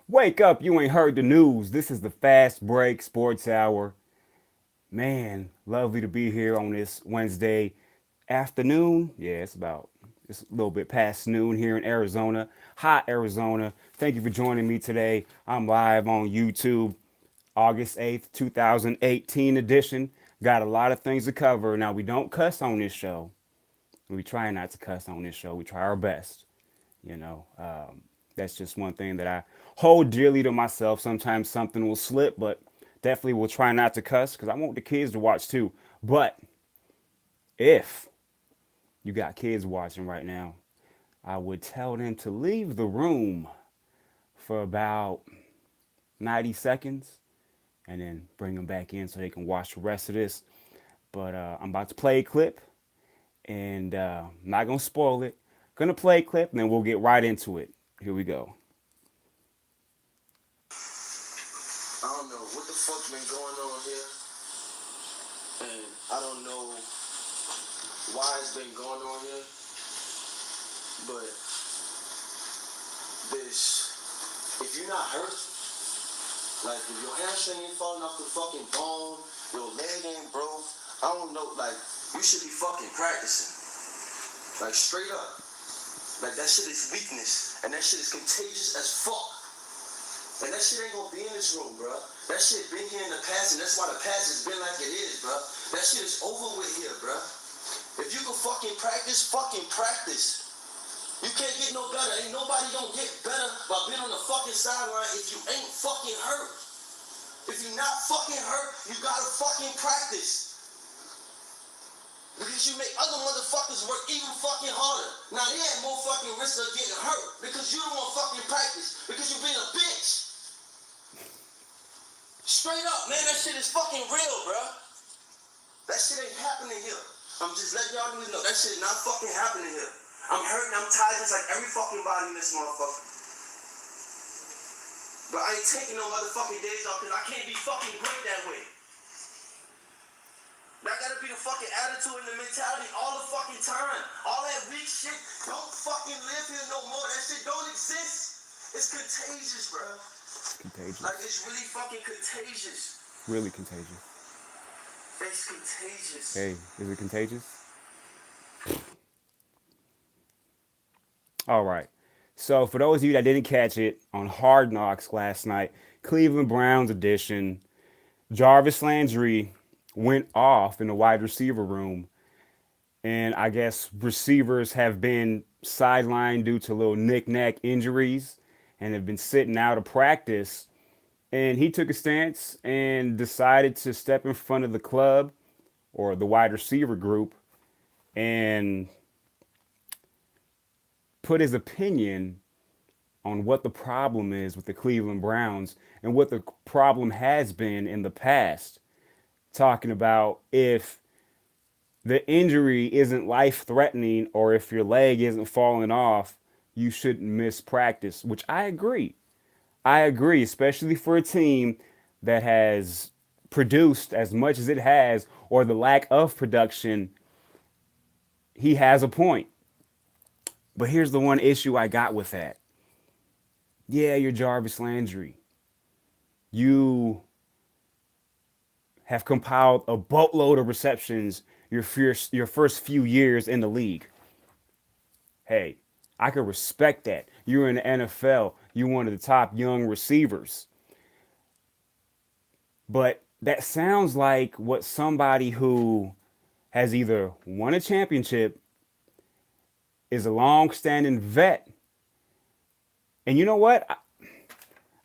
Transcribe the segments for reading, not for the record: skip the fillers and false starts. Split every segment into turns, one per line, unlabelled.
Wake up, you ain't heard the news. This is the Fast Break Sports Hour. Man, lovely to be here on this Wednesday afternoon. Yeah, it's a little bit past noon here in Arizona. Hot Arizona. Thank you for joining me today. I'm live on YouTube, August 8th, 2018 edition. Got a lot of things to cover. Now, we don't cuss on this show. We try not to cuss on this show. We try our best. You know, that's just one thing that I hold dearly to myself. Sometimes something will slip, but definitely will try not to cuss because I want the kids to watch too. But if you got kids watching right now, I would tell them to leave the room for about 90 seconds and then bring them back in so they can watch the rest of this. But I'm about to play a clip and I'm not going to spoil it. Gonna play a clip and then we'll get right into it. Here we go.
I don't know what the fuck been going on here, and I don't know why it's been going on here, but if you're not hurt, like if your hamstring ain't falling off the fucking bone, your leg ain't broke, I don't know, like, you should be fucking practicing. Like, straight up. Like, that shit is weakness, and that shit is contagious as fuck. And that shit ain't gonna be in this room, bro. That shit been here in the past, and that's why the past has been like it is, bro. That shit is over with here, bro. If you can fucking practice. You can't get no better. Ain't nobody gonna get better by being on the fucking sideline if you ain't fucking hurt. If you're not fucking hurt, you gotta fucking practice. Because you make other motherfuckers work even fucking harder. Now they had more fucking risk of getting hurt because you don't want fucking practice. Because you being a bitch. Straight up, man, that shit is fucking real, bro. That shit ain't happening here. I'm just letting y'all know that shit not fucking happening here. I'm hurting, I'm tired, just like every fucking body in this motherfucker. But I ain't taking no motherfucking days off because I can't be fucking great that way. That gotta be the fucking attitude and the mentality all the fucking time. All that weak shit don't fucking live here no more. That shit don't exist. It's contagious, bro.
It's contagious.
Like, it's really fucking contagious.
Really contagious.
It's contagious.
Hey, is it contagious? All right. So, for those of you that didn't catch it on Hard Knocks last night, Cleveland Browns edition, Jarvis Landry went off in the wide receiver room. And I guess receivers have been sidelined due to little knick-knack injuries and have been sitting out of practice. And he took a stance and decided to step in front of the club or the wide receiver group and put his opinion on what the problem is with the Cleveland Browns and what the problem has been in the past. Talking about if the injury isn't life threatening or if your leg isn't falling off, you shouldn't miss practice, which I agree. I agree, especially for a team that has produced as much as it has or the lack of production. He has a point. But here's the one issue I got with that. Yeah, you're Jarvis Landry. You have compiled a boatload of receptions your first few years in the league. Hey, I could respect that. You're in the NFL. You're one of the top young receivers. But that sounds like what somebody who has either won a championship, is a long-standing vet. And you know what?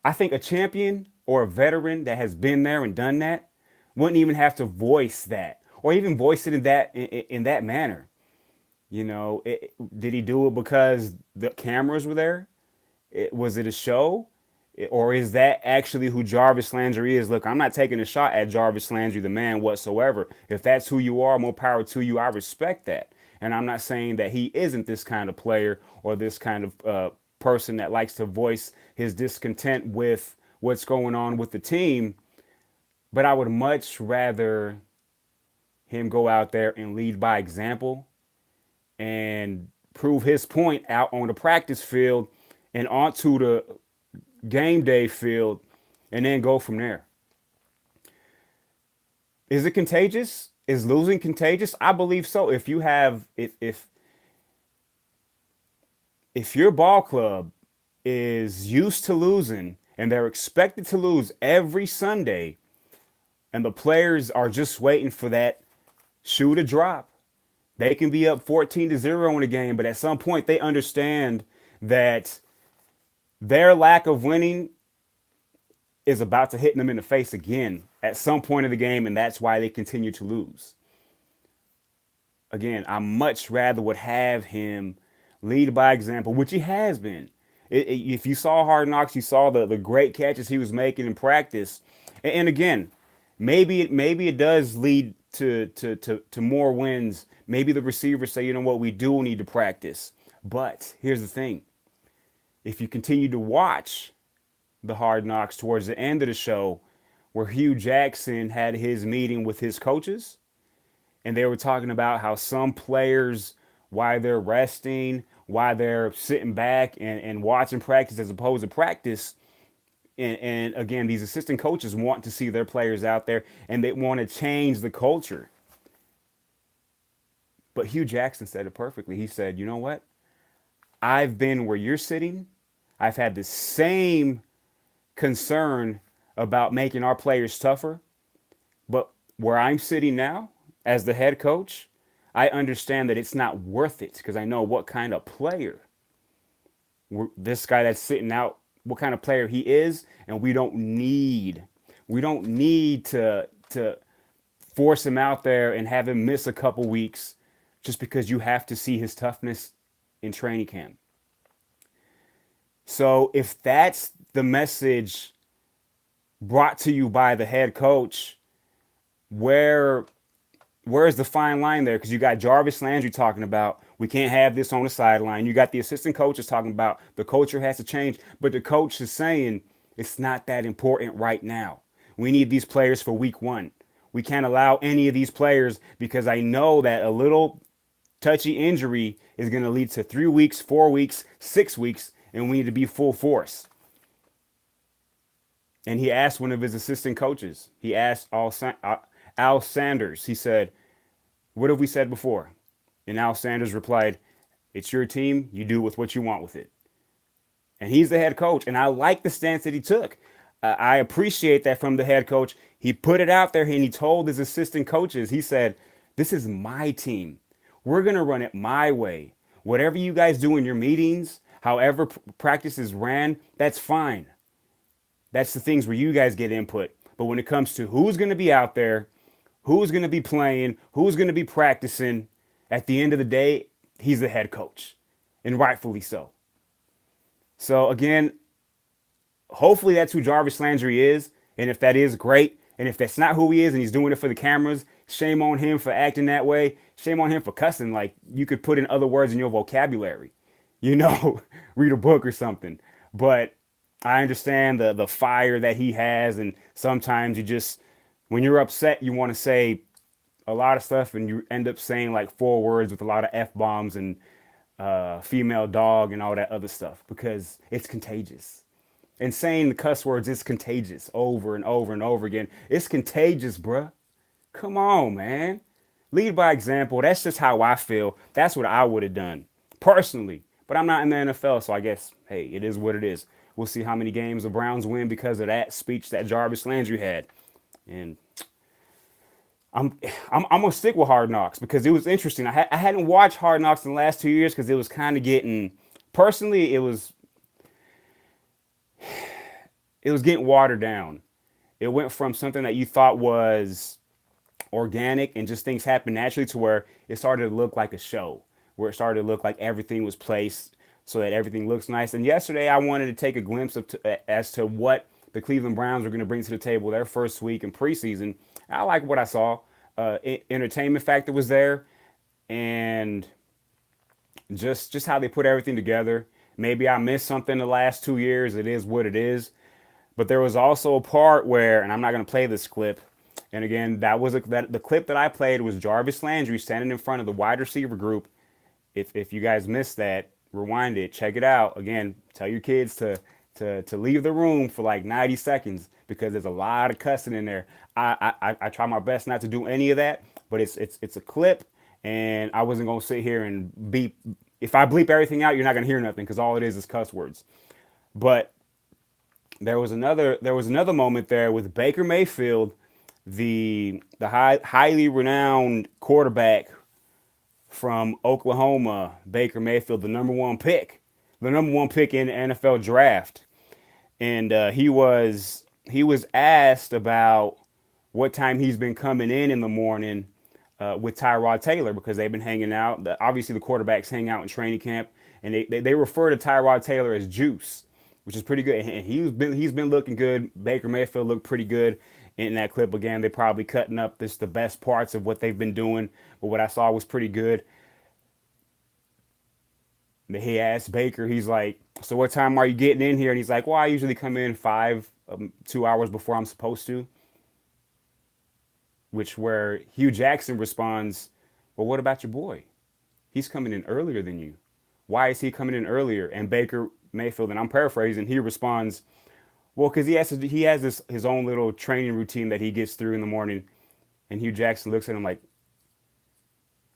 I think a champion or a veteran that has been there and done that wouldn't even have to voice that or even voice it in that manner. You know, did he do it because the cameras were there? Was it a show? Or is that actually who Jarvis Landry is? Look, I'm not taking a shot at Jarvis Landry, the man, whatsoever. If that's who you are, more power to you. I respect that. And I'm not saying that he isn't this kind of player or this kind of person that likes to voice his discontent with what's going on with the team. But I would much rather him go out there and lead by example and prove his point out on the practice field and onto game day field, and then go from there. Is it contagious? Is losing contagious? I believe so. If you have if your ball club is used to losing and they're expected to lose every Sunday, and the players are just waiting for that shoe to drop, they can be up 14-0 in a game, but at some point they understand that their lack of winning is about to hit them in the face again at some point of the game, and that's why they continue to lose. Again, I much rather would have him lead by example, which he has been. If you saw Hard Knocks, you saw the great catches he was making in practice. And again, maybe it does lead to more wins. Maybe the receivers say, you know what, we do need to practice. But here's the thing: if you continue to watch the Hard Knocks towards the end of the show, where Hugh Jackson had his meeting with his coaches, and they were talking about how some players, why they're resting, why they're sitting back and watching practice as opposed to practice. And again, these assistant coaches want to see their players out there and they want to change the culture. But Hugh Jackson said it perfectly. He said, you know what? I've been where you're sitting. I've had the same concern about making our players tougher. But where I'm sitting now as the head coach, I understand that it's not worth it because I know what kind of player this guy that's sitting out, what kind of player he is, and we don't need to force him out there and have him miss a couple weeks just because you have to see his toughness in training camp. So if that's the message brought to you by the head coach, where where's the fine line there? Because you got Jarvis Landry talking about we can't have this on the sideline. You got the assistant coaches talking about the culture has to change, but the coach is saying it's not that important right now. We need these players for week one. We can't allow any of these players because I know that a little touchy injury is going to lead to 3 weeks, 4 weeks, 6 weeks, and we need to be full force. And he asked one of his assistant coaches, he asked Al Sanders, he said, what have we said before? And Al Sanders replied, it's your team. You do with what you want with it. And he's the head coach. And I like the stance that he took. I appreciate that from the head coach. He put it out there and he told his assistant coaches, he said, this is my team. We're going to run it my way. Whatever you guys do in your meetings, however practice is ran, that's fine. That's the things where you guys get input. But when it comes to who's going to be out there, who's going to be playing, who's going to be practicing, at the end of the day, he's the head coach, and rightfully so. So again, hopefully that's who Jarvis Landry is. And if that is, great. And if that's not who he is and he's doing it for the cameras, shame on him for acting that way. Shame on him for cussing. Like, you could put in other words in your vocabulary, read a book or something. But I understand the fire that he has. And sometimes when you're upset, you want to say a lot of stuff and you end up saying like 4 words with a lot of F-bombs and female dog and all that other stuff because it's contagious. And saying the cuss words is contagious over and over and over again. It's contagious, bruh. Come on, man. Lead by example. That's just how I feel. That's what I would have done personally. But I'm not in the NFL, so I guess, hey, it is what it is. We'll see how many games the Browns win because of that speech that Jarvis Landry had. And I'm gonna stick with Hard Knocks because it was interesting. I hadn't watched Hard Knocks in the last 2 years because it was kind of getting, personally, it was getting watered down. It went from something that you thought was organic and just things happen naturally to where it started to look like a show, where it started to look like everything was placed so that everything looks nice. And yesterday I wanted to take a glimpse as to what the Cleveland Browns were going to bring to the table their first week in preseason. I like what I saw. Entertainment factor was there, and just how they put everything together. Maybe I missed something the last 2 years. It is what it is. But there was also a part where, and I'm not going to play this clip. And again, the clip that I played was Jarvis Landry standing in front of the wide receiver group. If you guys missed that, rewind it, check it out. Again, tell your kids to to leave the room for like 90 seconds because there's a lot of cussing in there. I try my best not to do any of that, but it's a clip, and I wasn't gonna sit here and beep. If I bleep everything out, you're not gonna hear nothing because all it is cuss words. But there was another moment there with Baker Mayfield, the highly renowned quarterback from Oklahoma, Baker Mayfield, the number one pick in the NFL draft, and he was asked about what time he's been coming in the morning with Tyrod Taylor because they've been hanging out. Obviously, the quarterbacks hang out in training camp, and they refer to Tyrod Taylor as Juice, which is pretty good. And he's been looking good. Baker Mayfield looked pretty good in that clip. Again, they probably cutting up this the best parts of what they've been doing, but what I saw was pretty good. He asked Baker, he's like, "So what time are you getting in here?" And he's like, "Well, I usually come in 2 hours before I'm supposed to." Which where Hugh Jackson responds, "Well, what about your boy? He's coming in earlier than you. Why is he coming in earlier?" And Baker Mayfield, and I'm paraphrasing, he responds, "Well, because he has this his own little training routine that he gets through in the morning." And Hugh Jackson looks at him like,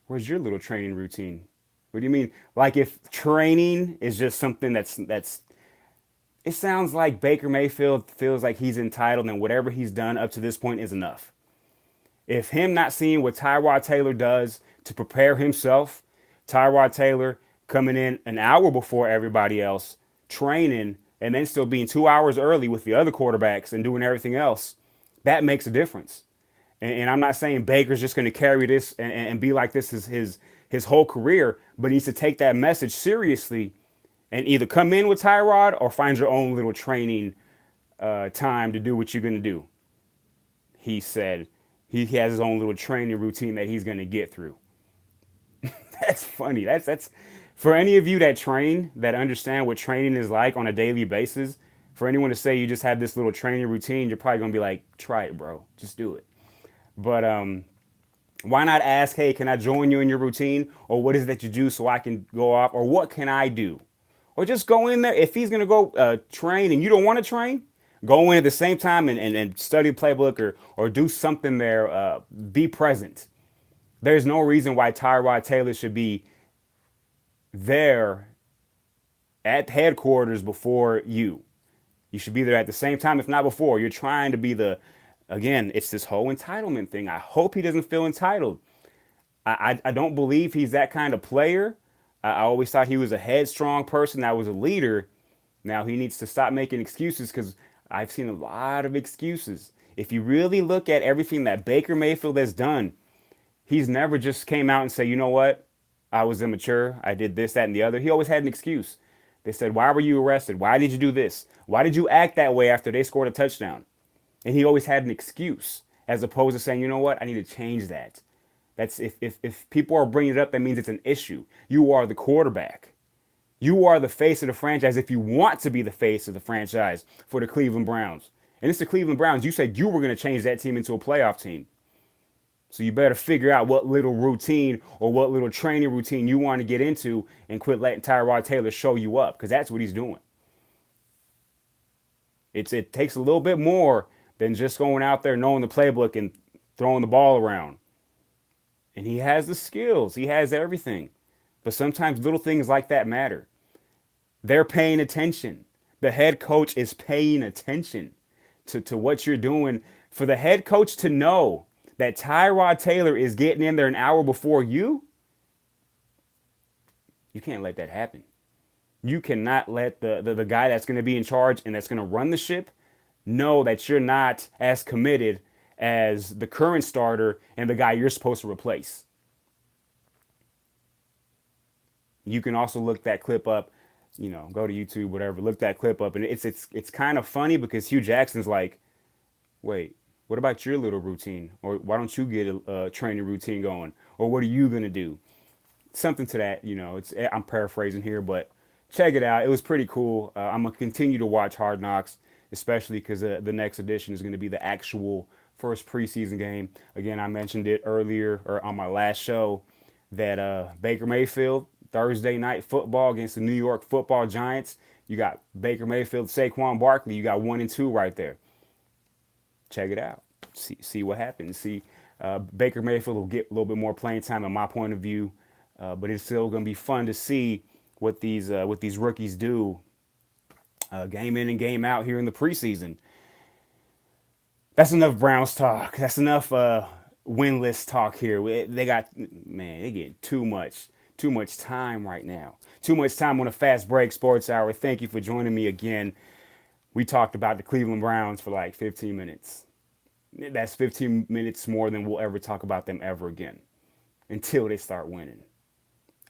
"Where's your little training routine? What do you mean? Like if training is just something that's it sounds like Baker Mayfield feels like he's entitled and whatever he's done up to this point is enough. If him not seeing what Tyrod Taylor does to prepare himself, Tyrod Taylor coming in an hour before everybody else, training, and then still being 2 hours early with the other quarterbacks and doing everything else, that makes a difference. And I'm not saying Baker's just going to carry this and be like this is his whole career, but he needs to take that message seriously and either come in with Tyrod or find your own little training time to do what you're going to do. He said he has his own little training routine that he's going to get through. That's funny. That's for any of you that train that understand what training is like on a daily basis. For anyone to say you just have this little training routine, you're probably gonna be like, "Try it, bro. Just do it." But why not ask, "Hey, can I join you in your routine? Or what is it that you do so I can go off? Or what can I do?" Or just go in there. If he's gonna go train and you don't want to train, go in at the same time and study playbook or do something there. Be present. There's no reason why Tyrod Taylor should be there at headquarters before you. You should be there at the same time, if not before. You're trying to be again, it's this whole entitlement thing. I hope he doesn't feel entitled. I don't believe he's that kind of player. I always thought he was a headstrong person that was a leader. Now he needs to stop making excuses because I've seen a lot of excuses. If you really look at everything that Baker Mayfield has done, he's never just came out and said, "You know what? I was immature. I did this, that, and the other." He always had an excuse. They said, "Why were you arrested? Why did you do this? Why did you act that way after they scored a touchdown?" And he always had an excuse as opposed to saying, "You know what? I need to change that." That's if people are bringing it up, that means it's an issue. You are the quarterback. You are the face of the franchise if you want to be the face of the franchise for the Cleveland Browns. And it's the Cleveland Browns. You said you were going to change that team into a playoff team. So you better figure out what little routine or what little training routine you want to get into and quit letting Tyrod Taylor show you up because that's what he's doing. It takes a little bit more than just going out there knowing the playbook and throwing the ball around. And he has the skills. He has everything. But sometimes little things like that matter. They're paying attention. The head coach is paying attention to what you're doing. For the head coach to know that Tyrod Taylor is getting in there an hour before you can't let that happen. You cannot let the guy that's going to be in charge and that's going to run the ship know that you're not as committed as the current starter and the guy you're supposed to replace. You can also look that clip up, go to YouTube, whatever, look that clip up. And it's kind of funny because Hugh Jackson's like, "Wait, what about your little routine? Or why don't you get a training routine going? Or what are you going to do?" Something to that, I'm paraphrasing here, but check it out. It was pretty cool. I'm going to continue to watch Hard Knocks, especially because the next edition is going to be the actual first preseason game. Again, I mentioned it earlier or on my last show that Baker Mayfield, Thursday night football against the New York Football Giants. You got Baker Mayfield, Saquon Barkley. You got 1 and 2 right there. Check it out. See what happens. See, Baker Mayfield will get a little bit more playing time, in my point of view, but it's still going to be fun to see what these rookies do, game in and game out here in the preseason. That's enough Browns talk. That's enough winless talk here. They got, man, they get too much time right now. Too much time on a Fast Break Sports Hour. Thank you for joining me again. We talked about the Cleveland Browns for like 15 minutes. That's 15 minutes more than we'll ever talk about them ever again until they start winning.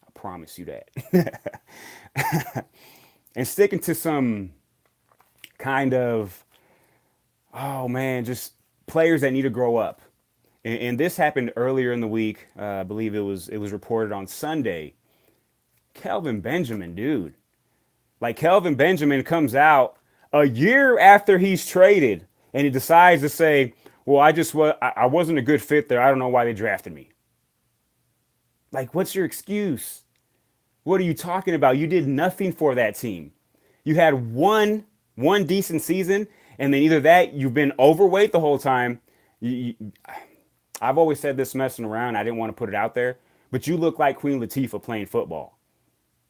I promise you that. And sticking to some kind of, oh man, just players that need to grow up. And this happened earlier in the week. I believe it was reported on Sunday. KBenjamin, dude. Like KBenjamin comes out a year after he's traded, and he decides to say, "Well, I wasn't a good fit there. I don't know why they drafted me." Like, what's your excuse? What are you talking about? You did nothing for that team. You had one decent season, and then either that you've been overweight the whole time. I've always said this messing around. I didn't want to put it out there, but you look like Queen Latifah playing football.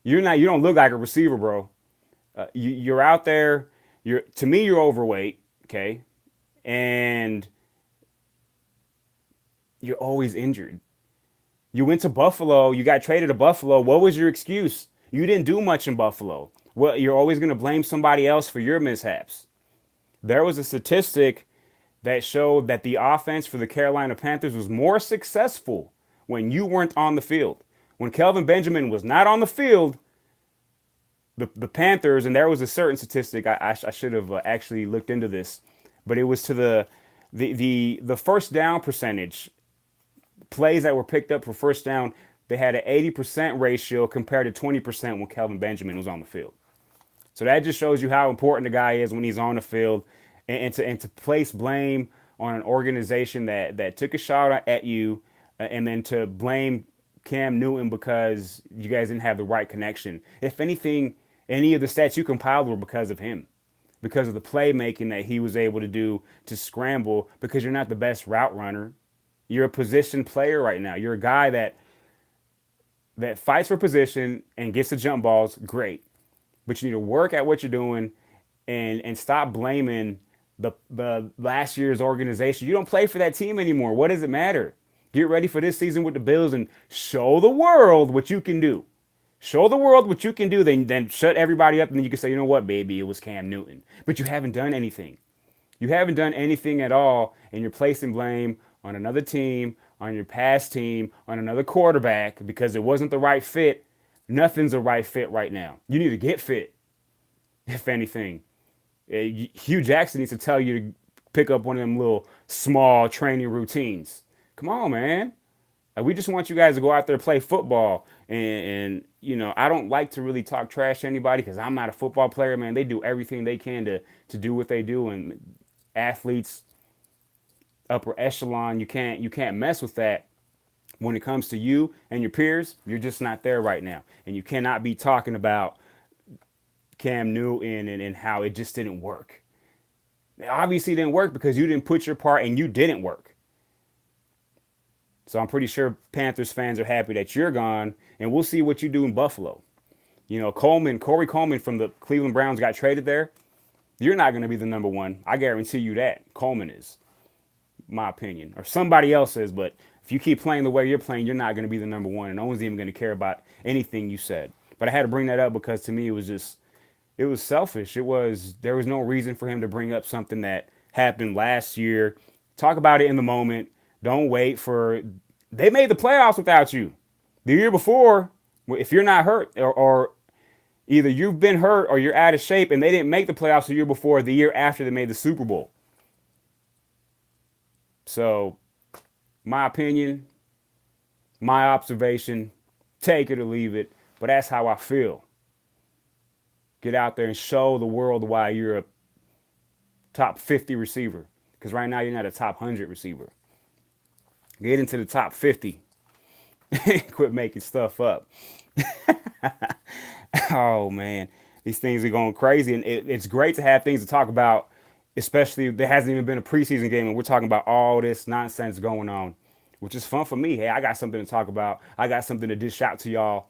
You're not. You don't look like a receiver, bro. You're out there. To me, you're overweight. Okay, and you're always injured. You went to Buffalo. You got traded to Buffalo. What was your excuse? You didn't do much in Buffalo. Well, you're always going to blame somebody else for your mishaps. There was a statistic that showed that the offense for the Carolina Panthers was more successful when you weren't on the field. When KBenjamin was not on the field, the Panthers, and there was a certain statistic, I should have actually looked into this, but it was to the first down percentage, plays that were picked up for first down, they had an 80% ratio compared to 20% when KBenjamin was on the field. So that just shows you how important the guy is when he's on the field, and to place blame on an organization that took a shot at you, and then to blame Cam Newton because you guys didn't have the right connection. If anything, any of the stats you compiled were because of him, because of the playmaking that he was able to do to scramble, because you're not the best route runner. You're a position player right now. You're a guy that fights for position and gets the jump balls, great. But you need to work at what you're doing, and stop blaming the last year's organization. You don't play for that team anymore. What does it matter? Get ready for this season with the Bills and show the world what you can do. Show the world what you can do. Then shut everybody up, and then you can say, you know what, baby, it was Cam Newton. But you haven't done anything. You haven't done anything at all, and you're placing blame on another team, on your past team, on another quarterback because it wasn't the right fit. Nothing's a right fit right now. You need to get fit, if anything. Hugh Jackson needs to tell you to pick up one of them little small training routines. Come on, man. Like, we just want you guys to go out there and play football. And I don't like to really talk trash to anybody because I'm not a football player, man. They do everything they can to do what they do. And athletes, upper echelon, you can't mess with that. When it comes to you and your peers, you're just not there right now. And you cannot be talking about Cam Newton and how it just didn't work. It obviously didn't work because you didn't put your part and you didn't work. So I'm pretty sure Panthers fans are happy that you're gone, and we'll see what you do in Buffalo. Corey Coleman from the Cleveland Browns got traded there. You're not going to be the number one. I guarantee you that. Coleman is, my opinion. Or somebody else is, but if you keep playing the way you're playing, you're not going to be the number one, and no one's even going to care about anything you said. But I had to bring that up because to me it was selfish. There was no reason for him to bring up something that happened last year. Talk about it in the moment. Don't wait for. They made the playoffs without you. The year before, if you're not hurt, or either you've been hurt or you're out of shape, and they didn't make the playoffs the year before, the year after they made the Super Bowl. So, my opinion, my observation, take it or leave it, but that's how I feel. Get out there and show the world why you're a top 50 receiver. Because right now you're not a top 100 receiver. Get into the top 50. Quit making stuff up. Oh man, these things are going crazy, and it's great to have things to talk about. Especially there hasn't even been a preseason game, and we're talking about all this nonsense going on, which is fun for me. Hey, I got something to talk about. I got something to dish out to y'all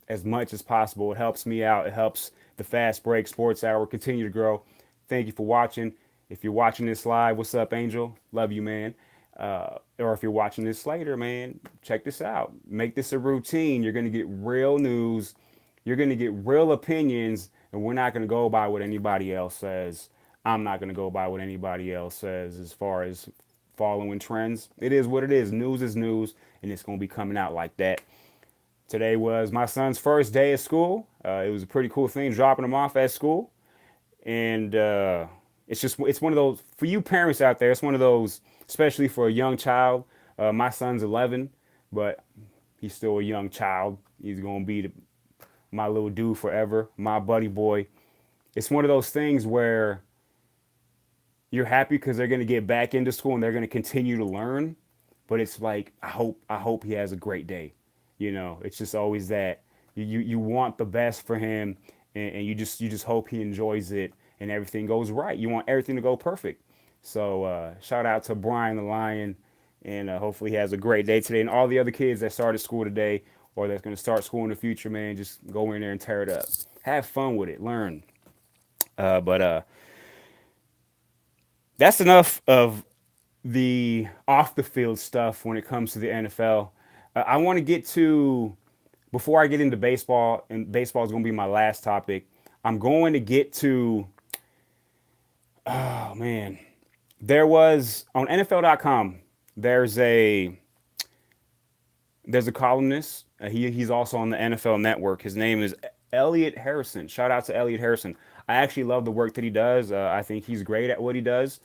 as much as possible. It helps me out. It helps the Fast Break Sports Hour continue to grow. Thank you for watching. If you're watching this live, what's up, Angel? Love you, man. Or if you're watching this later, man, check this out. Make this a routine. You're going to get real news. You're going to get real opinions, and we're not going to go by what anybody else says. I'm not going to go by what anybody else says as far as following trends. It is what it is, news, and it's going to be coming out like that. Today was my son's first day of school. It was a pretty cool thing dropping him off at school, and it's one of those for you parents out there. It's one of those, especially for a young child. My son's 11, but he's still a young child. He's gonna be my little dude forever, my buddy boy. It's one of those things where you're happy because they're gonna get back into school and they're gonna continue to learn, but it's like I hope he has a great day. It's just always that you want the best for him, and you just hope he enjoys it and everything goes right. You want everything to go perfect. So shout out to Brian the Lion, and hopefully he has a great day today. And all the other kids that started school today or that's going to start school in the future, man, just go in there and tear it up. Have fun with it. Learn. But that's enough of the off the field stuff when it comes to the NFL. I want to get to, before I get into baseball, and baseball is going to be my last topic. I'm going to get to, oh man, there was on NFL.com. There's a columnist. He's also on the NFL Network. His name is Elliot Harrison. Shout out to Elliot Harrison. I actually love the work that he does. I think he's great at what he does.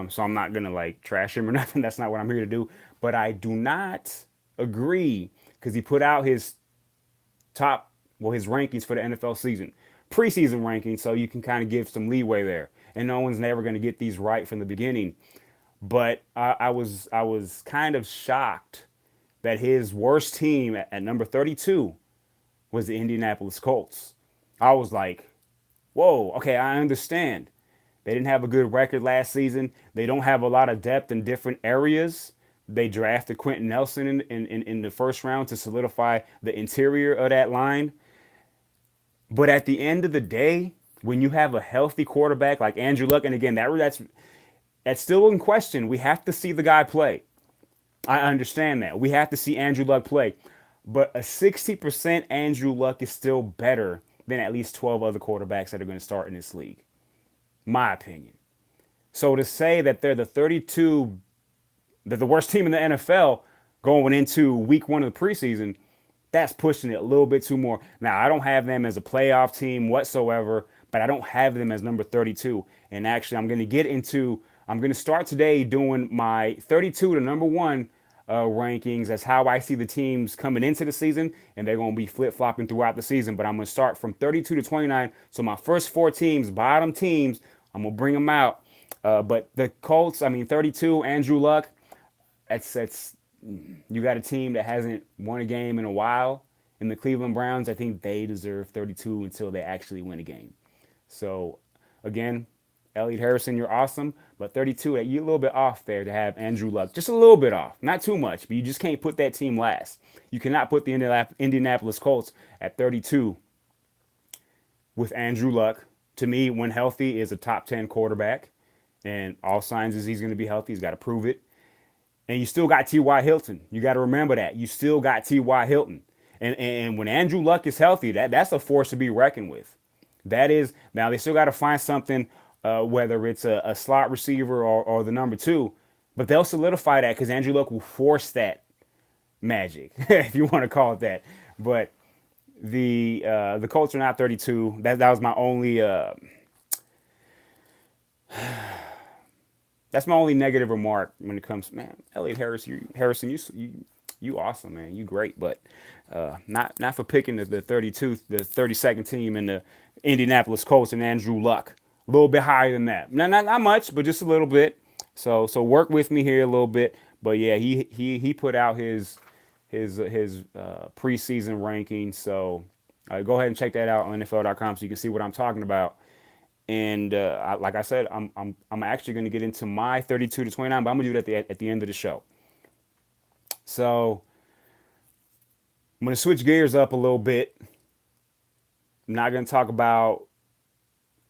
So I'm not gonna like trash him or nothing. That's not what I'm here to do. But I do not agree because he put out his his rankings for the NFL season, preseason rankings, so you can kind of give some leeway there. And no one's never going to get these right from the beginning. But I was kind of shocked that his worst team at number 32 was the Indianapolis Colts. I was like, whoa, okay, I understand. They didn't have a good record last season. They don't have a lot of depth in different areas. They drafted Quentin Nelson in the first round to solidify the interior of that line. But at the end of the day, when you have a healthy quarterback like Andrew Luck, and again, that's still in question. We have to see the guy play. I understand that. We have to see Andrew Luck play. But a 60% Andrew Luck is still better than at least 12 other quarterbacks that are going to start in this league. My opinion. So to say that they're the worst team in the NFL going into week one of the preseason, that's pushing it a little bit too more. Now, I don't have them as a playoff team whatsoever, but I don't have them as number 32. And actually, I'm going to start today doing my 32 to number one rankings. That's how I see the teams coming into the season, and they're going to be flip flopping throughout the season. But I'm going to start from 32 to 29. So my first four teams, bottom teams, I'm going to bring them out. But the Colts, 32, Andrew Luck, that's you got a team that hasn't won a game in a while. In the Cleveland Browns, I think they deserve 32 until they actually win a game. So, again, Elliot Harrison, you're awesome. But 32, you're a little bit off there to have Andrew Luck. Just a little bit off. Not too much, but you just can't put that team last. You cannot put the Indianapolis Colts at 32 with Andrew Luck. To me, when healthy, is a top 10 quarterback. And all signs is he's going to be healthy. He's got to prove it. And you still got T.Y. Hilton. You got to remember that. You still got T.Y. Hilton. And when Andrew Luck is healthy, that's a force to be reckoned with. That is, now they still got to find something, whether it's a slot receiver or the number two, but they'll solidify that because Andrew Luck will force that magic, if you want to call it that. But the Colts are not 32. That was my only that's my only negative remark when it comes. Man, Elliot Harrison, you awesome, man. You great, but not for picking the 32nd team in the Indianapolis Colts and Andrew Luck. A little bit higher than that. Not much, but just a little bit. So work with me here a little bit. But yeah, he put out his his preseason rankings. So go ahead and check that out on NFL.com so you can see what I'm talking about. And like I said, I'm actually going to get into my 32 to 29, but I'm going to do it at the end of the show. So I'm going to switch gears up a little bit. I'm not going to talk about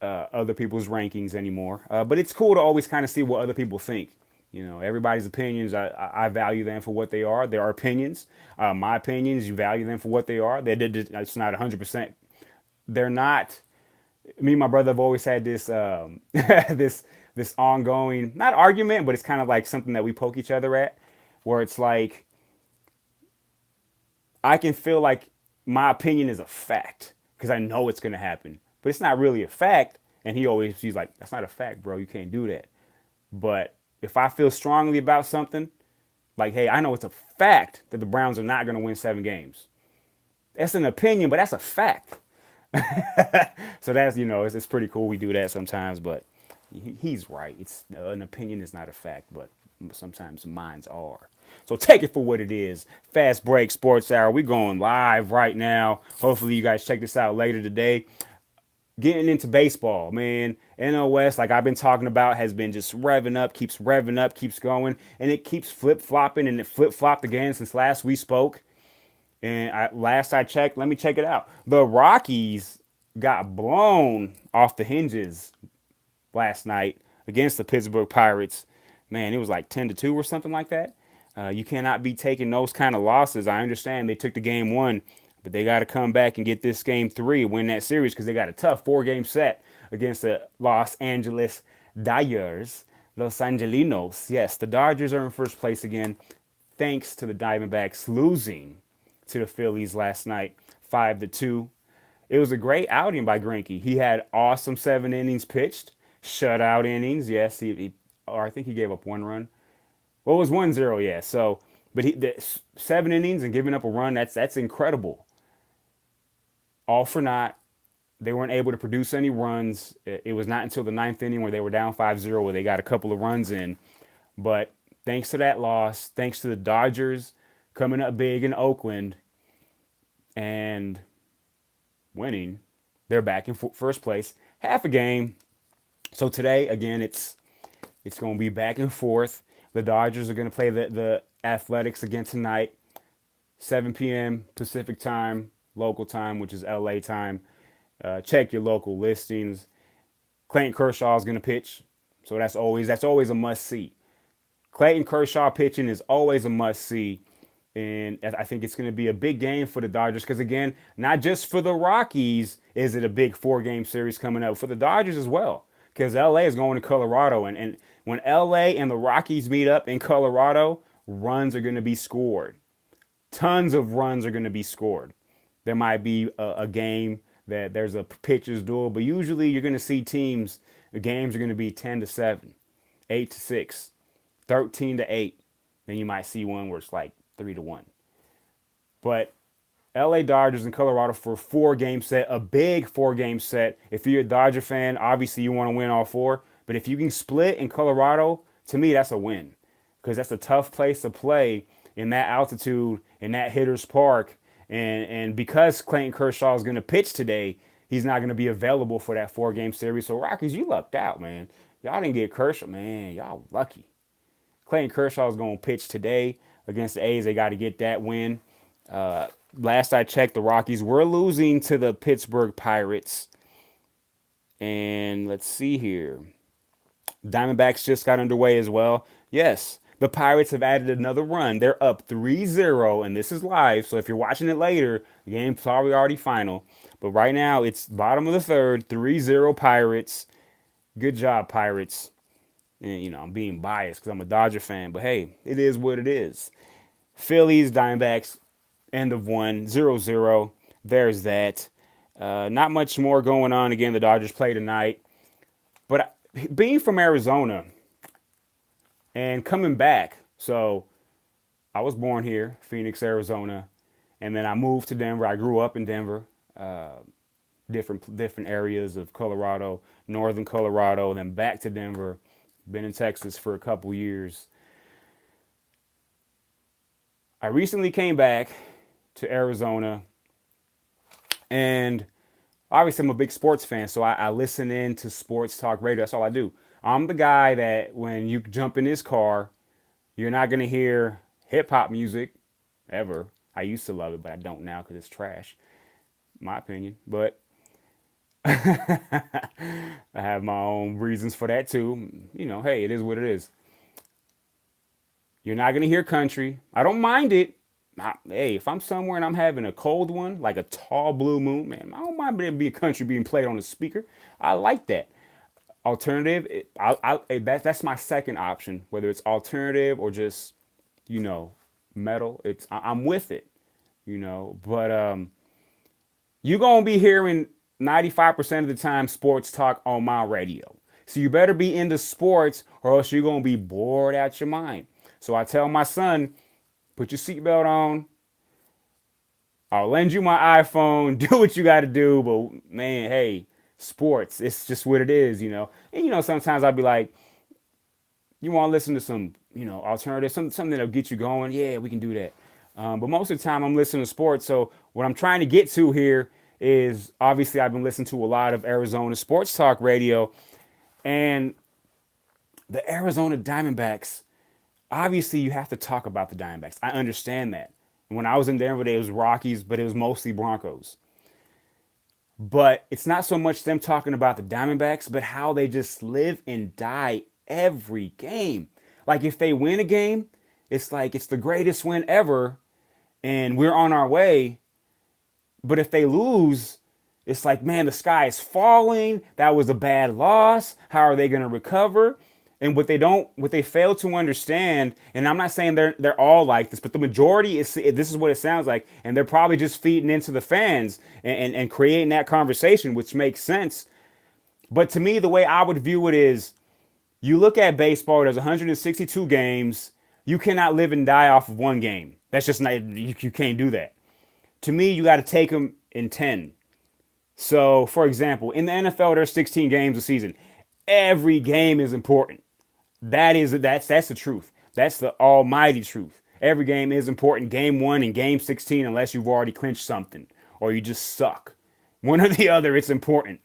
other people's rankings anymore, but it's cool to always kind of see what other people think. You know, everybody's opinions, I value them for what they are. They are opinions. My opinions, you value them for what they are. It's not 100%. They're not. Me and my brother have always had this this ongoing, not argument, but it's kind of like something that we poke each other at, where it's like I can feel like my opinion is a fact because I know it's gonna happen, but it's not really a fact. And he's like, "That's not a fact, bro. You can't do that." But if I feel strongly about something, like, hey, I know it's a fact that the Browns are not gonna win 7 games. That's an opinion, but that's a fact. So that's it's pretty cool. We do that sometimes, but he's right. It's an opinion is not a fact, but sometimes minds are. So take it for what it is. Fast Break Sports Hour. We're going live right now. Hopefully you guys check this out later today. Getting into baseball, man. NOS, like I've been talking about, has been just revving up, keeps going, and it keeps flip flopping, and it flip flopped again since last we spoke. And last I checked, let me check it out. The Rockies got blown off the hinges last night against the Pittsburgh Pirates. Man, it was like 10-2 or something like that. You cannot be taking those kind of losses. I understand they took the game 1, but they got to come back and get this game 3, win that series because they got a tough 4-game set against the Los Angeles Dodgers. Los Angelinos. Yes, the Dodgers are in first place again, thanks to the Diamondbacks losing to the Phillies last night, 5-2. It was a great outing by Greinke. He had awesome 7 innings pitched, shutout innings. Yes, or I think he gave up 1 run. Well, it was 1-0, yeah. So, but the 7 innings and giving up a run, that's incredible. All for naught. They weren't able to produce any runs. It was not until the 9th inning where they were down 5-0 where they got a couple of runs in. But thanks to that loss, thanks to the Dodgers coming up big in Oakland and winning, they're back in first place, half a game. So today, again, it's going to be back and forth. The Dodgers are going to play the Athletics again tonight, 7 p.m. Pacific time, local time, which is LA time. Check your local listings. Clayton Kershaw is going to pitch, so that's always a must see. Clayton Kershaw pitching is always a must see. And I think it's going to be a big game for the Dodgers because, again, not just for the Rockies is it a big 4-game series coming up, for the Dodgers as well, because LA is going to Colorado. And when LA and the Rockies meet up in Colorado, runs are going to be scored. Tons of runs are going to be scored. There might be a game that there's a pitcher's duel, but usually you're going to see the games are going to be 10-7, 8-6, 13-8. Then you might see one where it's like 3-1. But LA Dodgers and Colorado for a 4-game set, a big 4-game set. If you're a Dodger fan, obviously you want to win all 4. But if you can split in Colorado, to me, that's a win. Because that's a tough place to play in that altitude, in that hitter's park. And because Clayton Kershaw is going to pitch today, he's not going to be available for that 4-game series. So Rockies, you lucked out, man. Y'all didn't get Kershaw. Man, y'all lucky. Clayton Kershaw is going to pitch today against the A's. They got to get that win. Last I checked, the Rockies were losing to the Pittsburgh Pirates. And let's see here. Diamondbacks just got underway as well. Yes, the Pirates have added another run. They're up 3-0, and this is live. So if you're watching it later, the game's probably already final. But right now, it's bottom of the third, 3-0 Pirates. Good job, Pirates. And, I'm being biased because I'm a Dodger fan. But, hey, it is what it is. Phillies, Diamondbacks, end of 1, 0-0. There's that. Not much more going on. Again, the Dodgers play tonight. But being from Arizona and coming back, so I was born here, Phoenix, Arizona, and then I moved to Denver. I grew up in Denver, different areas of Colorado, northern Colorado, then back to Denver. Been in Texas for a couple years. I recently came back to Arizona, and obviously I'm a big sports fan, so I listen in to sports talk radio. That's all I do. I'm the guy that when you jump in his car, you're not gonna hear hip hop music ever. I used to love it, but I don't now because it's trash, my opinion. But I have my own reasons for that too. You know, hey, it is what it is. You're not gonna hear country. I don't mind it. Hey, if I'm somewhere and I'm having a cold one, like a tall blue moon, man, I don't mind there be a country being played on the speaker. I like that. Alternative, that's my second option. Whether it's alternative or just, you know, metal, I'm with it. You know, but you're gonna be hearing 95% of the time sports talk on my radio. So you better be into sports or else you're gonna be bored out your mind. So I tell my son, put your seatbelt on. I'll lend you my iPhone. Do what you got to do. But man, hey, sports, it's just what it is, you know. And you know, sometimes I'll be like, you want to listen to some, you know, alternative, something that'll get you going. Yeah, we can do that. But most of the time, I'm listening to sports. So what I'm trying to get to here is obviously I've been listening to a lot of Arizona sports talk radio, and the Arizona Diamondbacks. Obviously, you have to talk about the Diamondbacks. I understand that. When I was in Denver, it was Rockies, but it was mostly Broncos. But it's not so much them talking about the Diamondbacks, but how they just live and die every game. Like if they win a game, it's like it's the greatest win ever and we're on our way. But if they lose, it's like, man, the sky is falling. That was a bad loss. How are they going to recover? And what they fail to understand, and I'm not saying they're all like this, but the majority is this is what it sounds like, and they're probably just feeding into the fans and creating that conversation, which makes sense. But to me, the way I would view it is, you look at baseball. There's 162 games. You cannot live and die off of one game. That's just not you can't do that. To me, you got to take them in 10. So, for example, in the NFL, there's 16 games a season. Every game is important. That's the truth. That's the almighty truth. Every game is important. Game 1 and game 16, unless you've already clinched something or you just suck. One or the other, it's important.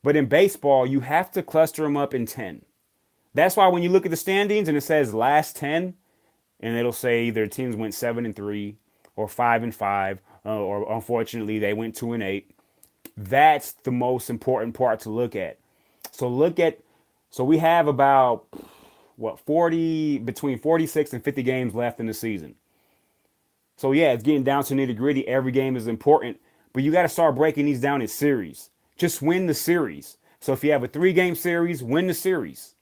But in baseball, you have to cluster them up in 10. That's why when you look at the standings and it says last 10, and it'll say either teams went 7-3 or 5-5, or unfortunately they went 2-8. That's the most important part to look at. So so we have about what 40 between 46 and 50 games left in the season. So yeah, it's getting down to nitty gritty. Every game is important, but you got to start breaking these down in series. Just win the series. So if you have a 3-game series, win the series.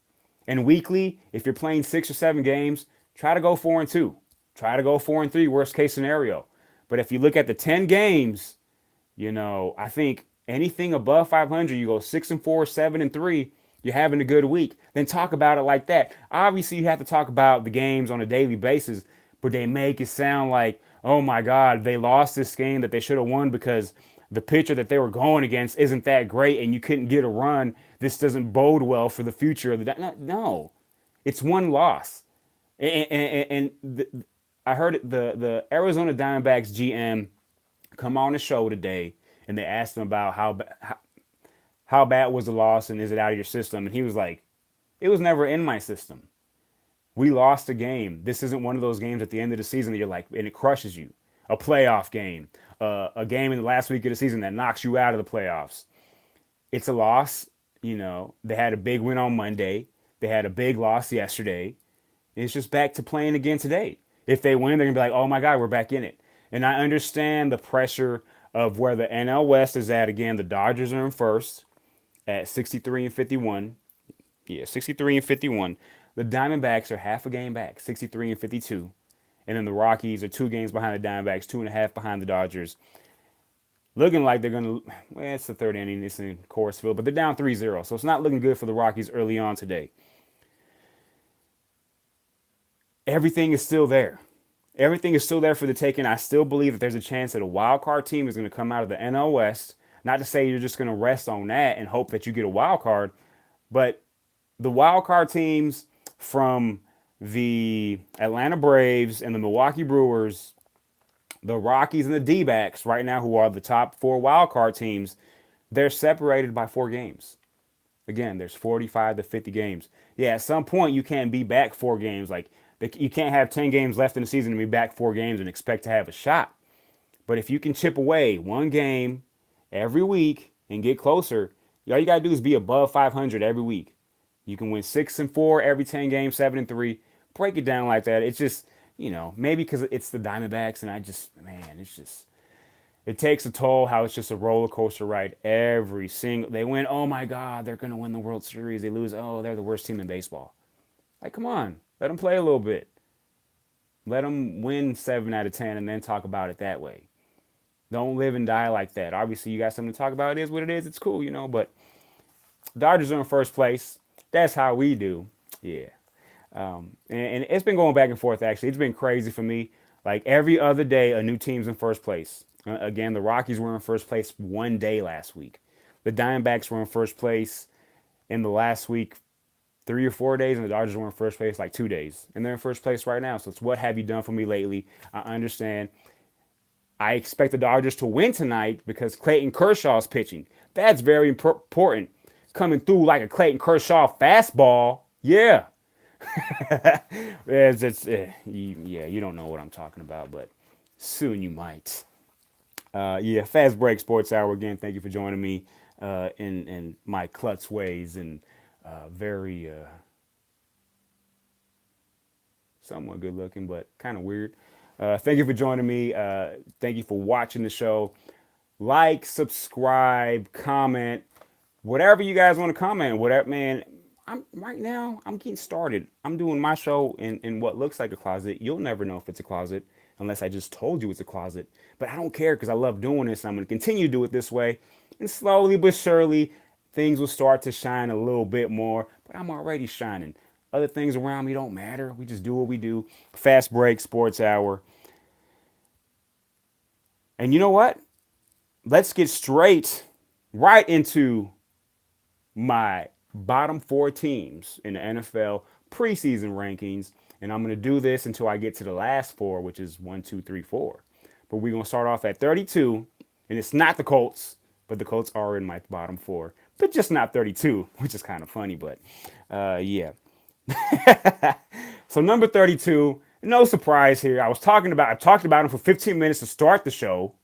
And weekly, if you're playing 6 or 7 games, try to go 4-2. Try to go 4-3, worst case scenario. But if you look at the 10 games, you know, I think anything above 500, you go 6-4, 7-3, you're having a good week. Then talk about it like that. Obviously, you have to talk about the games on a daily basis, but they make it sound like, oh my God, they lost this game that they should have won because the pitcher that they were going against isn't that great and you couldn't get a run. This doesn't bode well for the future of the. No, it's one loss. And I heard the Arizona Diamondbacks GM come on the show today, and they asked him about how bad was the loss and is it out of your system, and he was like, it was never in my system. We lost a game. This isn't one of those games at the end of the season that you're like, and it crushes you. A playoff game, a game in the last week of the season that knocks you out of the playoffs. It's a loss. You know, they had a big win on Monday. They had a big loss yesterday. It's just back to playing again today. If they win, they're going to be like, oh my God, we're back in it. And I understand the pressure of where the NL West is at. Again, the Dodgers are in first at 63-51. Yeah, 63-51. The Diamondbacks are half a game back, 63-52. And then the Rockies are 2 games behind the Diamondbacks, 2.5 behind the Dodgers. Looking like they're going to, well, it's the third inning, it's in Coors Field, but they're down 3-0. So it's not looking good for the Rockies early on today. Everything is still there. Everything is still there for the taking. I still believe that there's a chance that a wild card team is going to come out of the NL West. Not to say you're just going to rest on that and hope that you get a wild card, but the wild card teams from the Atlanta Braves and the Milwaukee Brewers, the Rockies and the D-backs right now, who are the top four wild card teams, they're separated by 4 games. Again, there's 45 to 50 games. Yeah, at some point you can't be back 4 games. Like you can't have 10 games left in the season and be back 4 games and expect to have a shot. But if you can chip away 1 game every week and get closer, all you gotta do is be above 500 every week. You can win 6-4 every 10 games, 7-3. Break it down like that. It's just, maybe because it's the Diamondbacks, and man, it's just, it takes a toll. How it's just a roller coaster ride every single. They win. Oh my God, they're gonna win the World Series. They lose. Oh, they're the worst team in baseball. Like, come on, let them play a little bit. Let them win 7 out of 10, and then talk about it that way. Don't live and die like that. Obviously, you got something to talk about. It is what it is. It's cool, But Dodgers are in first place. That's how we do. Yeah. And it's been going back and forth, actually. It's been crazy for me. Like every other day, a new team's in first place. Again, the Rockies were in first place one day last week. The Diamondbacks were in first place in the last week 3 or 4 days, and the Dodgers were in first place like 2 days. And they're in first place right now. So it's what have you done for me lately? I understand. I expect the Dodgers to win tonight because Clayton Kershaw's pitching. That's very important. Coming through like a Clayton Kershaw fastball. Yeah. Yeah, you don't know what I'm talking about, but soon you might. Yeah, Fast Break Sports Hour again. Thank you for joining me in my klutz ways and very somewhat good looking, but kind of weird. Thank you for joining me. Thank you for watching the show. Like, subscribe, comment, whatever you guys want to comment. Whatever, man. I'm right now. I'm getting started. I'm doing my show in what looks like a closet. You'll never know if it's a closet unless I just told you it's a closet. But I don't care because I love doing this. And I'm going to continue to do it this way. And slowly but surely, things will start to shine a little bit more. But I'm already shining. Other things around me don't matter. We just do what we do. Fast Break Sports Hour. And you know what? Let's get straight right into my bottom 4 teams in the NFL preseason rankings. And I'm going to do this until I get to the last 4, which is 1, 2, 3, 4. But we're going to start off at 32. And it's not the Colts, but the Colts are in my bottom 4. But just not 32, which is kind of funny. But yeah. So number 32, no surprise here. I talked about him for 15 minutes to start the show.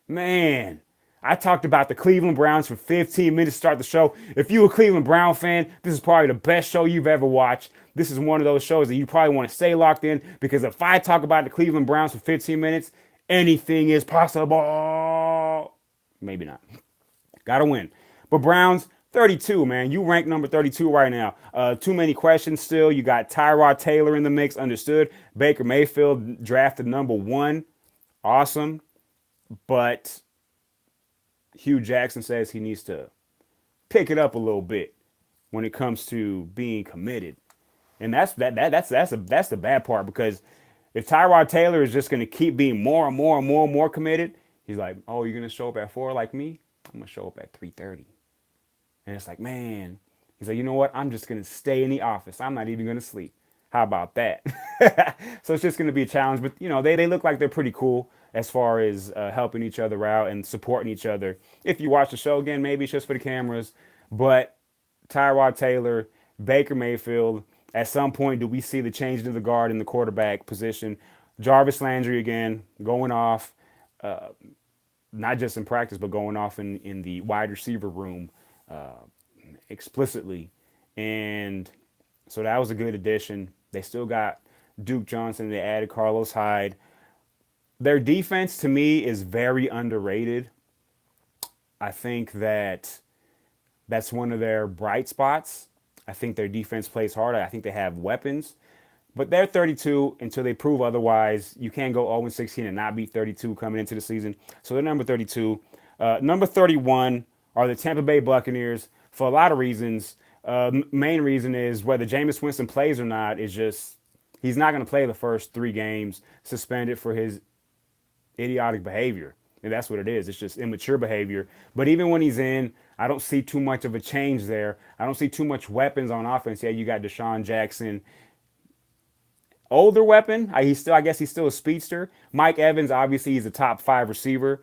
Man, I talked about the Cleveland Browns for 15 minutes to start the show. If you're a Cleveland Brown fan, this is probably the best show you've ever watched. This is one of those shows that you probably want to stay locked in because if I talk about the Cleveland Browns for 15 minutes, anything is possible. Maybe not. Gotta win. But Browns, 32, man. You rank number 32 right now. Too many questions still. You got Tyrod Taylor in the mix, understood. Baker Mayfield drafted number 1. Awesome. But Hugh Jackson says he needs to pick it up a little bit when it comes to being committed. And that's the bad part because if Tyrod Taylor is just going to keep being more and more and more and more committed, he's like, "Oh, you're going to show up at 4 like me? I'm going to show up at 3:30." And it's like, man, he's like, "You know what? I'm just going to stay in the office. I'm not even going to sleep. How about that?" So it's just going to be a challenge. But, they look like they're pretty cool as far as helping each other out and supporting each other. If you watch the show again, maybe it's just for the cameras. But Tyrod Taylor, Baker Mayfield, at some point, do we see the change to the guard in the quarterback position? Jarvis Landry again, going off, not just in practice, but going off in the wide receiver room explicitly. And so that was a good addition. They still got Duke Johnson. They added Carlos Hyde. Their defense, to me, is very underrated. I think that's one of their bright spots. I think their defense plays hard. I think they have weapons. But they're 32 until they prove otherwise. You can't go 0-16 and not beat 32 coming into the season. So they're number 32. Number 31 are the Tampa Bay Buccaneers for a lot of reasons. Main reason is whether Jameis Winston plays or not is just he's not going to play the first 3 games suspended for his idiotic behavior. And that's what it is. It's just immature behavior. But even when he's in, I don't see too much of a change there. I don't see too much weapons on offense. Yeah, you got Deshaun Jackson. older weapon. I guess he's still a speedster. Mike Evans, obviously, he's a top 5 receiver.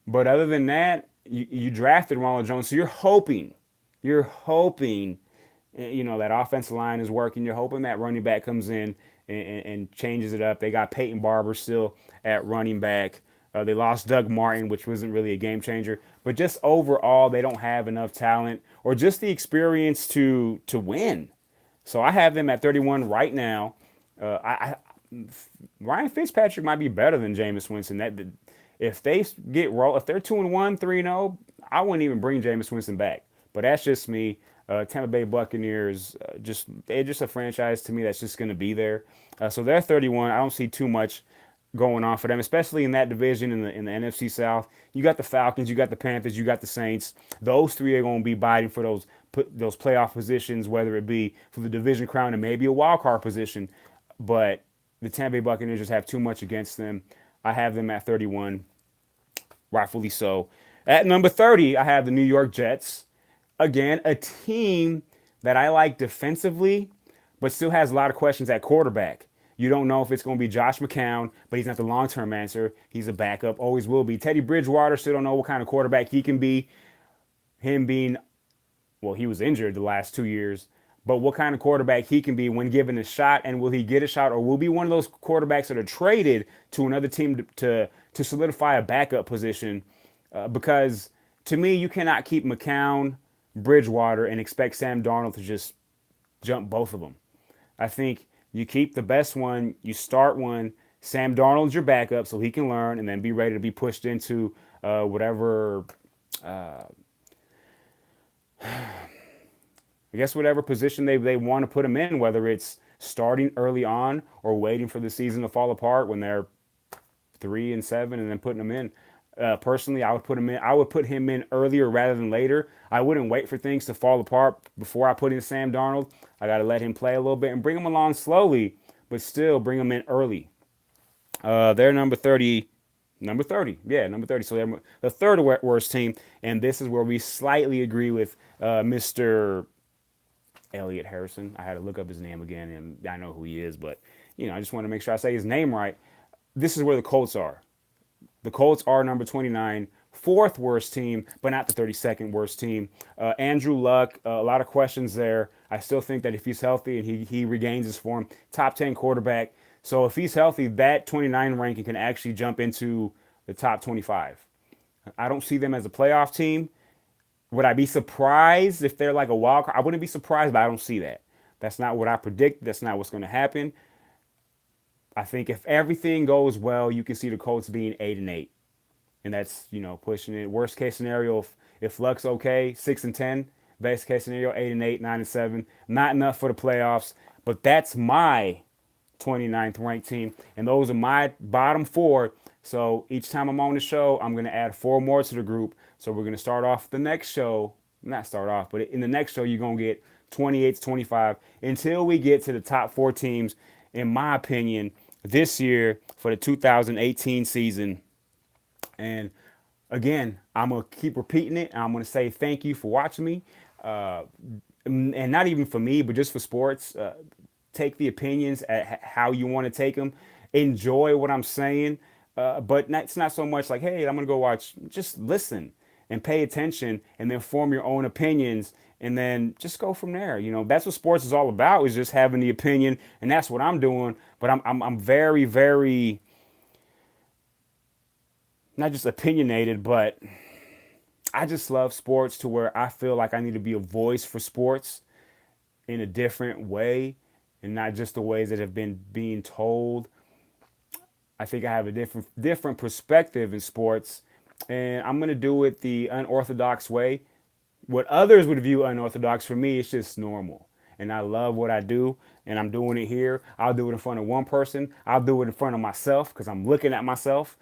But other than that, you drafted Ronald Jones, so you're hoping, that offensive line is working. You're hoping that running back comes in and changes it up. They got Peyton Barber still at running back. They lost Doug Martin, which wasn't really a game changer. But just overall, they don't have enough talent or just the experience to win. So I have them at 31 right now. Ryan Fitzpatrick might be better than Jameis Winston. If they get roll, if they're 2-1, 3-0, I wouldn't even bring Jameis Winston back. But that's just me. Tampa Bay Buccaneers, they're just a franchise to me that's just going to be there. So they're 31. I don't see too much going on for them, especially in that division in the NFC South. You got the Falcons, you got the Panthers, you got the Saints. Those three are going to be biting for those playoff positions, whether it be for the division crown and maybe a wild card position. But the Tampa Bay Buccaneers just have too much against them. I have them at 31, rightfully so. At number 30, I have the New York Jets. Again, a team that I like defensively, but still has a lot of questions at quarterback. You don't know if it's going to be Josh McCown, but he's not the long term answer. He's a backup, always will be. Teddy Bridgewater, still don't know what kind of quarterback he can be. Him being, well, he was injured the last 2 years, but what kind of quarterback he can be when given a shot, and will he get a shot, or will be one of those quarterbacks that are traded to another team to solidify a backup position? Because to me, you cannot keep McCown, Bridgewater, and expect Sam Darnold to just jump both of them. I think you keep the best one, you start one. Sam Darnold's your backup so he can learn and then be ready to be pushed into whatever, I guess, whatever position they want to put him in, whether it's starting early on or waiting for the season to fall apart when they're 3-7 and then putting them in. Personally, I would put him in. I would put him in earlier rather than later. I wouldn't wait for things to fall apart before I put in Sam Darnold. I got to let him play a little bit and bring him along slowly, but still bring him in early. They're number 30. Number 30. Yeah, number 30. So they're the third worst team. And this is where we slightly agree with Mr. Elliot Harrison. I had to look up his name again, and I know who he is, but I just want to make sure I say his name right. This is where the Colts are. The Colts are number 29, fourth worst team, but not the 32nd worst team. Andrew Luck, a lot of questions there. I still think that if he's healthy and he regains his form, top 10 quarterback. So if he's healthy, that 29 ranking can actually jump into the top 25. I don't see them as a playoff team. Would I be surprised if they're like a wild card? I wouldn't be surprised, but I don't see that. That's not what I predict. That's not what's going to happen. I think if everything goes well, you can see the Colts being 8-8, and that's pushing it. Worst case scenario, if Luck's okay, 6-10. Best case scenario, 8-8, 9-7. Not enough for the playoffs, but that's my 29th ranked team, and those are my bottom four. So each time I'm on the show, I'm going to add four more to the group. So we're going to start off the next show, not start off, but in the next show, you're going to get 28 to 25 until we get to the top four teams, in my opinion, this year for the 2018 season. And again, I'm going to keep repeating it. And I'm going to say thank you for watching me. And not even for me, but just for sports. Take the opinions at how you want to take them. Enjoy what I'm saying. But it's not so much like, hey, I'm going to go watch. Just listen and pay attention and then form your own opinions. And then just go from there. That's what sports is all about, is just having the opinion. And that's what I'm doing. But I'm very, very, not just opinionated, but I just love sports to where I feel like I need to be a voice for sports in a different way and not just the ways that have been being told. I think I have a different perspective in sports, and I'm going to do it the unorthodox way. What others would view unorthodox, for me, it's just normal. And I love what I do, and I'm doing it here. I'll do it in front of one person. I'll do it in front of myself because I'm looking at myself,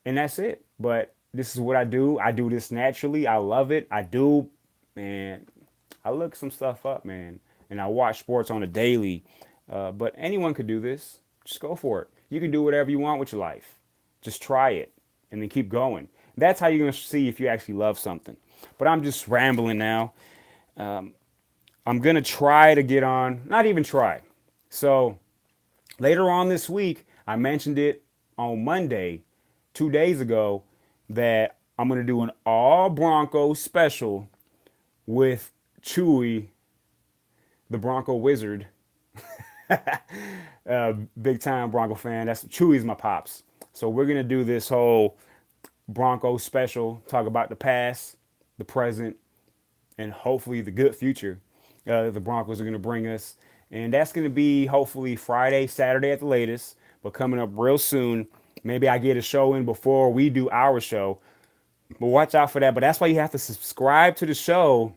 and that's it. But this is what I do. I do this naturally. I love it. I do, man. I look some stuff up, man, and I watch sports on a daily. But anyone could do this. Just go for it. You can do whatever you want with your life. Just try it, and then keep going. That's how you're going to see if you actually love something. But I'm just rambling now. I'm going to try to get on, not even try. So Later on this week, I mentioned it on Monday, 2 days ago, that I'm going to do an all Broncos special with Chewy, the Bronco Wizard, big time Bronco fan. That's Chewy's my pops. So we're gonna do this whole Bronco special, talk about the past, the present, and hopefully the good future the Broncos are gonna bring us. And that's gonna be hopefully Friday, Saturday at the latest, but coming up real soon. Maybe I get a show in before we do our show, but watch out for that. But that's why you have to subscribe to the show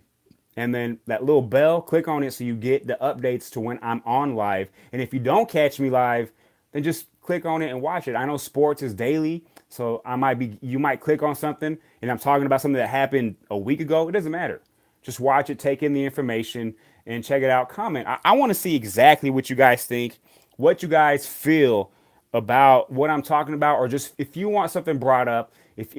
and then that little bell, click on it so you get the updates to when I'm on live. And if you don't catch me live, then just click on it and watch it. I know sports is daily, so you might click on something and I'm talking about something that happened a week ago. It doesn't matter. Just watch it, take in the information, and check it out. Comment. I want to see exactly what you guys think, what you guys feel about what I'm talking about, or just if you want something brought up, if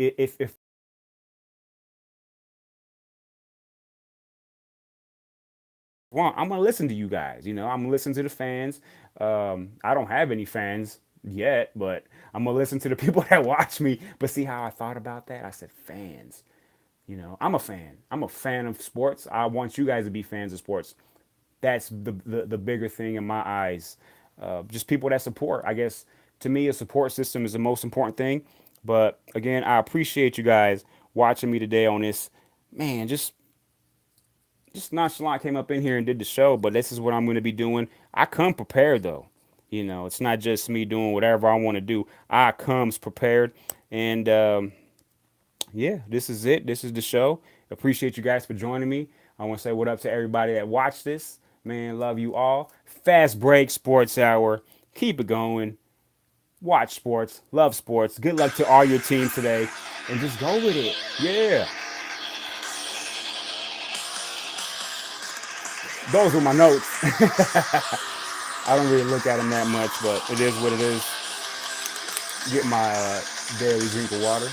want, I'm gonna listen to you guys. I'm gonna listen to the fans. I don't have any fans yet, but I'm gonna listen to the people that watch me. But see how I thought about that? I said fans. I'm a fan. I'm a fan of sports. I want you guys to be fans of sports. That's the bigger thing in my eyes. Just people that support. I guess to me, a support system is the most important thing. But again, I appreciate you guys watching me today on this. Man, just nonchalant came up in here and did the show, but this is what I'm going to be doing. I come prepared though. It's not just me doing whatever I want to do. I comes prepared, and yeah, this is it. This is the show. Appreciate you guys for joining me. I want to say what up to everybody that watched this. Man, love you all. Fast break sports hour. Keep it going. Watch sports. Love sports. Good luck to all your teams today, and just go with it. Yeah. Those were my notes. I don't really look at them that much, but it is what it is. Get my daily drink of water.